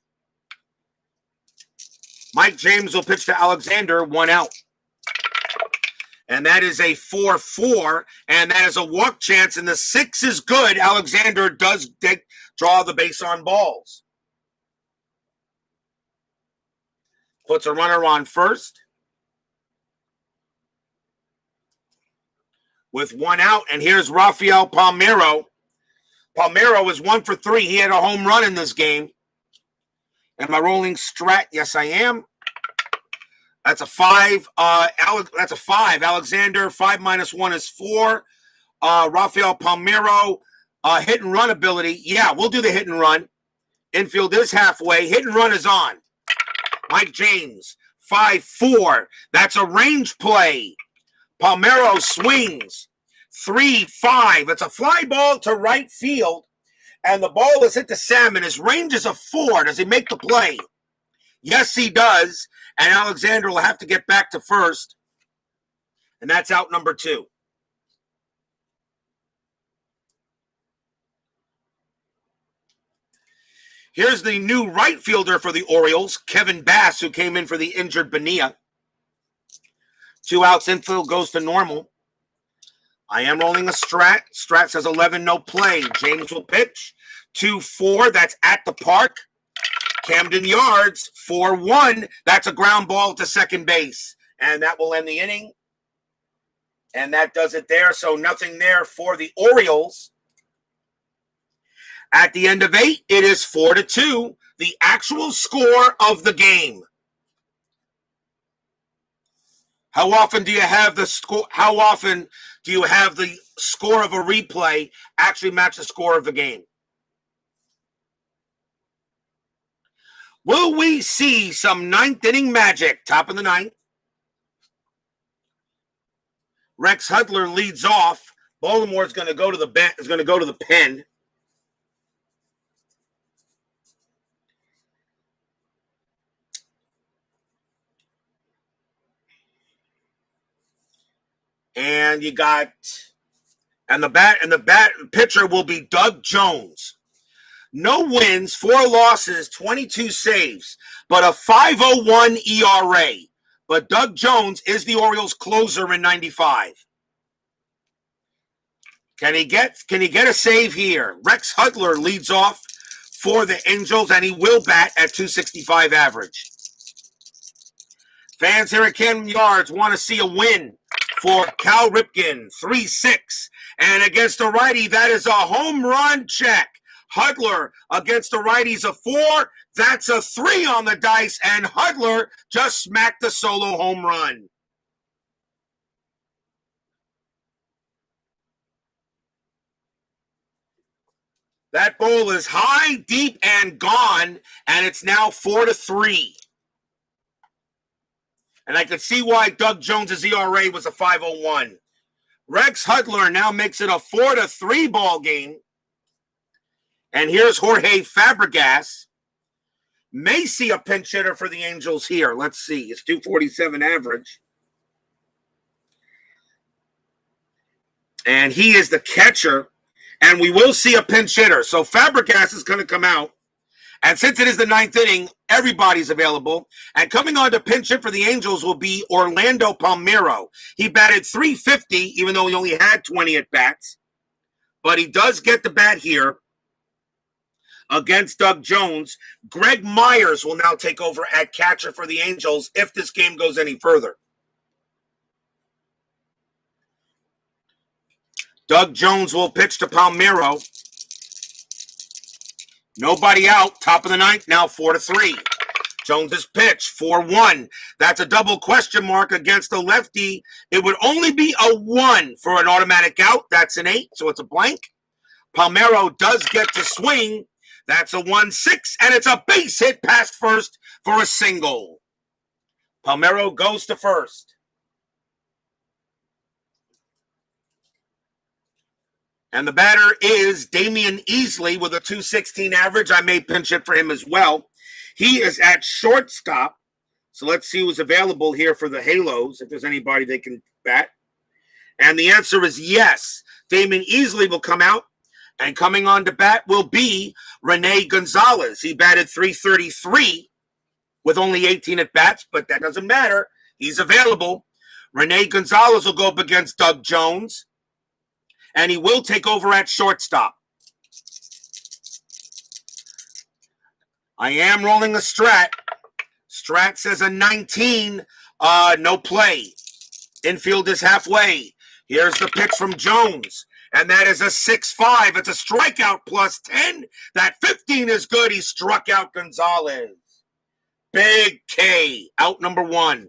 Mike James will pitch to Alexander, 1 out. And that is a 4-4, and that is a walk chance, and the 6 is good. Alexander does draw the base on balls. Puts a runner on first. with 1 out. And here's Rafael Palmeiro. Palmeiro is 1 for 3. He had a home run in this game. Am I rolling strat? Yes, I am. That's a 5. That's a 5. Alexander, 5 minus 1 is 4. Rafael Palmeiro, hit and run ability. Yeah, we'll do the hit and run. Infield is halfway. Hit and run is on. Mike James, 5-4. That's a range play. Palmeiro swings. 3-5. It's a fly ball to right field. And the ball is hit to Salmon. His range is a 4. Does he make the play? Yes, he does. And Alexander will have to get back to first. And that's out number 2. Here's the new right fielder for the Orioles, Kevin Bass, who came in for the injured Bonilla. 2 outs, infield goes to normal. I am rolling a strat. Strat says 11, no play. James will pitch. 2-4, that's at the park. Camden Yards, 4-1. That's a ground ball to second base. And that will end the inning. And that does it there. So nothing there for the Orioles. At the end of 8, it is 4-2, the actual score of the game. How often do you have the score? How often do you have the score of a replay actually match the score of the game? Will we see some 9th inning magic? Top of the 9th. Rex Hudler leads off. Baltimore is going to go to the pen. And you got, and the bat pitcher will be Doug Jones. No wins, 4 losses, 22 saves, but a 5.01 ERA. But Doug Jones is the Orioles closer in 95. Can he get a save here? Rex Hudler leads off for the Angels, and he will bat at .265 average. Fans here at Camden Yards want to see a win for Cal Ripken, 3-6. And against the righty, that is a home run check. Hudler against the righties, a 4. That's a 3 on the dice, and Hudler just smacked the solo home run. That ball is high, deep, and gone, and it's now 4-3. And I can see why Doug Jones' ERA was a 5.01. Rex Hudler now makes it a 4-3 ball game. And here's Jorge Fabregas. May see a pinch hitter for the Angels here. Let's see. It's .247 average. And he is the catcher. And we will see a pinch hitter. So Fabregas is going to come out. And since it is the 9th inning, everybody's available. And coming on to pinch hit for the Angels will be Orlando Palmeiro. He batted .350, even though he only had 20 at-bats. But he does get the bat here against Doug Jones. Greg Myers will now take over at catcher for the Angels if this game goes any further. Doug Jones will pitch to Palmeiro. Nobody out. Top of the 9th, now 4-3. Jones's pitch, 4-1. That's a double question mark against the lefty. It would only be a 1 for an automatic out. That's an 8, so it's a blank. Palmeiro does get to swing. That's a 1-6, and it's a base hit past first for a single. Palmeiro goes to first. And the batter is Damian Easley with a .216 average. I may pinch hit for him as well. He is at shortstop. So let's see who's available here for the Halos, if there's anybody they can bat. And the answer is yes. Damian Easley will come out. And coming on to bat will be Rene Gonzalez. He batted .333 with only 18 at-bats, but that doesn't matter. He's available. Rene Gonzalez will go up against Doug Jones. And he will take over at shortstop. I am rolling a strat. Strat says a 19, no play. Infield is halfway. Here's the pitch from Jones, and that is a 6-5. It's a strikeout plus 10. That 15 is good. He struck out Gonzalez. Big K, out number 1.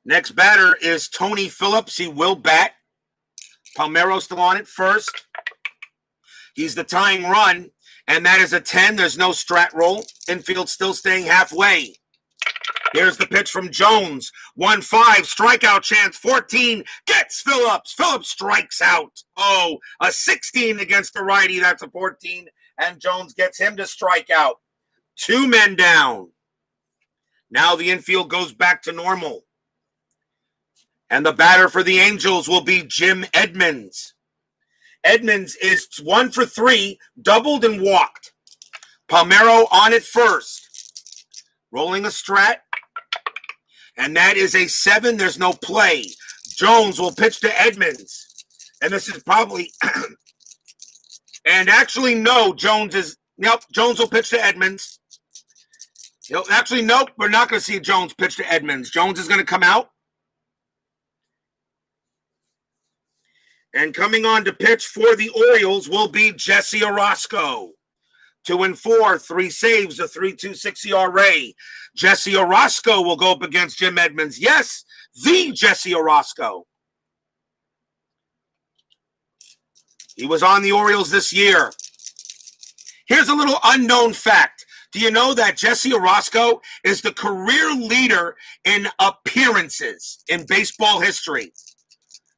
Next batter is Tony Phillips. He will bat. Palmeiro still on at first. He's the tying run, and that is a 10. There's no strat roll. Infield still staying halfway. Here's the pitch from Jones. 1-5, strikeout chance. 14, gets Phillips. Phillips strikes out. Oh, a 16 against the righty. That's a 14, and Jones gets him to strike out. 2 men down. Now the infield goes back to normal. And the batter for the Angels will be Jim Edmonds. Edmonds is 1 for 3, doubled and walked. Palmeiro on at first. Rolling a strat. And that is a 7. There's no play. Jones will pitch to Edmonds. And this is probably... and actually, no, Jones will pitch to Edmonds. Actually, nope, we're not going to see Jones pitch to Edmonds. Jones is going to come out. And coming on to pitch for the Orioles will be Jesse Orosco. 2-4, 3 saves, a 3.26 ERA. Jesse Orosco will go up against Jim Edmonds. Yes, the Jesse Orosco. He was on the Orioles this year. Here's a little unknown fact. Do you know that Jesse Orosco is the career leader in appearances in baseball history?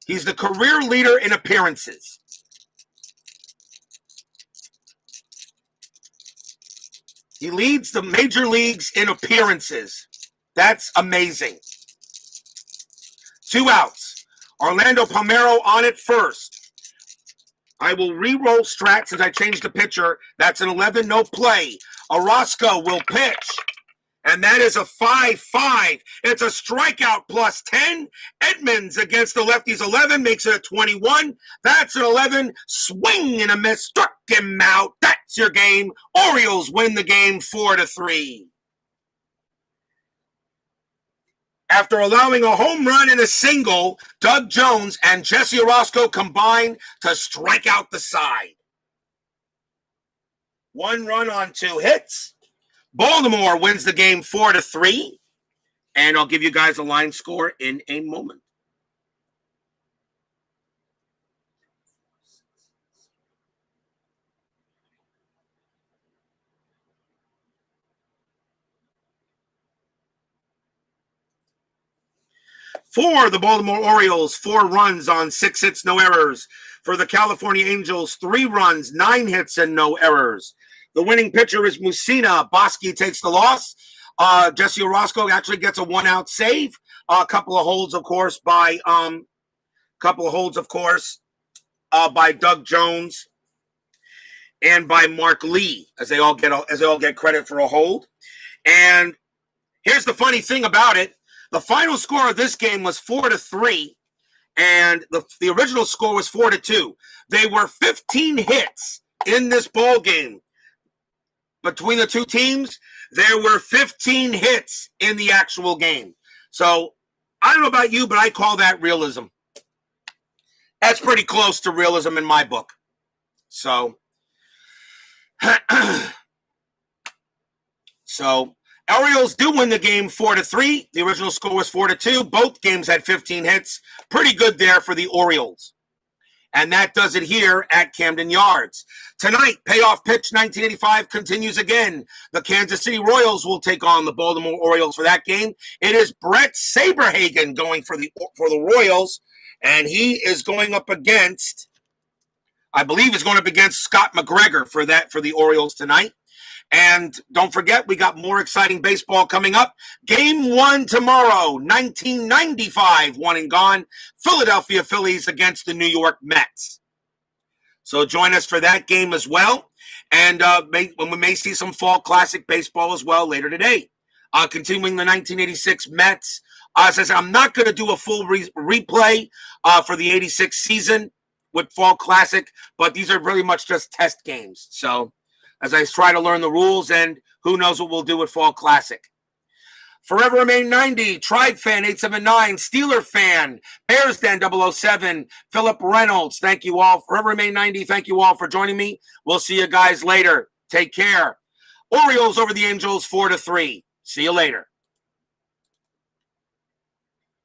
He's the career leader in appearances. He leads the major leagues in appearances. That's amazing. 2 outs. Orlando Palmeiro on at first. I will re-roll strat since I changed the pitcher. That's an 11, no play. Orosco will pitch. And that is a 5-5. It's a strikeout plus 10. Edmonds against the lefties 11 makes it a 21. That's an 11. Swing and a miss. Struck him out. That's your game. Orioles win the game 4-3. After allowing a home run and a single, Doug Jones and Jesse Orosco combine to strike out the side. 1 run on 2 hits. Baltimore wins the game 4-3, and I'll give you guys a line score in a moment. For the Baltimore Orioles, 4 runs on 6 hits, no errors. For the California Angels, 3 runs, 9 hits, and no errors. The winning pitcher is Mussina. Boskie takes the loss. Jesse Orosco actually gets a 1-out save. A couple of holds, of course, by Doug Jones and by Mark Lee, as they all get credit for a hold. And here's the funny thing about it: the final score of this game was 4-3, and the original score was 4-2. They were 15 hits in this ball game. Between the two teams, there were 15 hits in the actual game. So, I don't know about you, but I call that realism. That's pretty close to realism in my book. So, Orioles do win the game 4-3. The original score was 4-2. Both games had 15 hits. Pretty good there for the Orioles. And that does it here at Camden Yards. Tonight, Payoff pitch 1985 continues again. The Kansas City Royals will take on the Baltimore Orioles for that game. It is Brett Saberhagen going for the Royals, and he is going up against, I believe, Scott McGregor for the Orioles tonight. And don't forget, we got more exciting baseball coming up. Game 1 tomorrow, 1995, 1 and gone. Philadelphia Phillies against the New York Mets. So join us for that game as well. And we may see some fall classic baseball as well later today. Continuing the 1986 Mets. As I said, I'm not going to do a full replay for the 86 season with fall classic, but these are really much just test games. So as I try to learn the rules, and who knows what we'll do with Fall Classic. Forever Remain 90, Tribe Fan 879, Steeler Fan, Bears Den 007, Philip Reynolds. Thank you all. Forever Remain 90, thank you all for joining me. We'll see you guys later. Take care. Orioles over the Angels 4-3. See you later.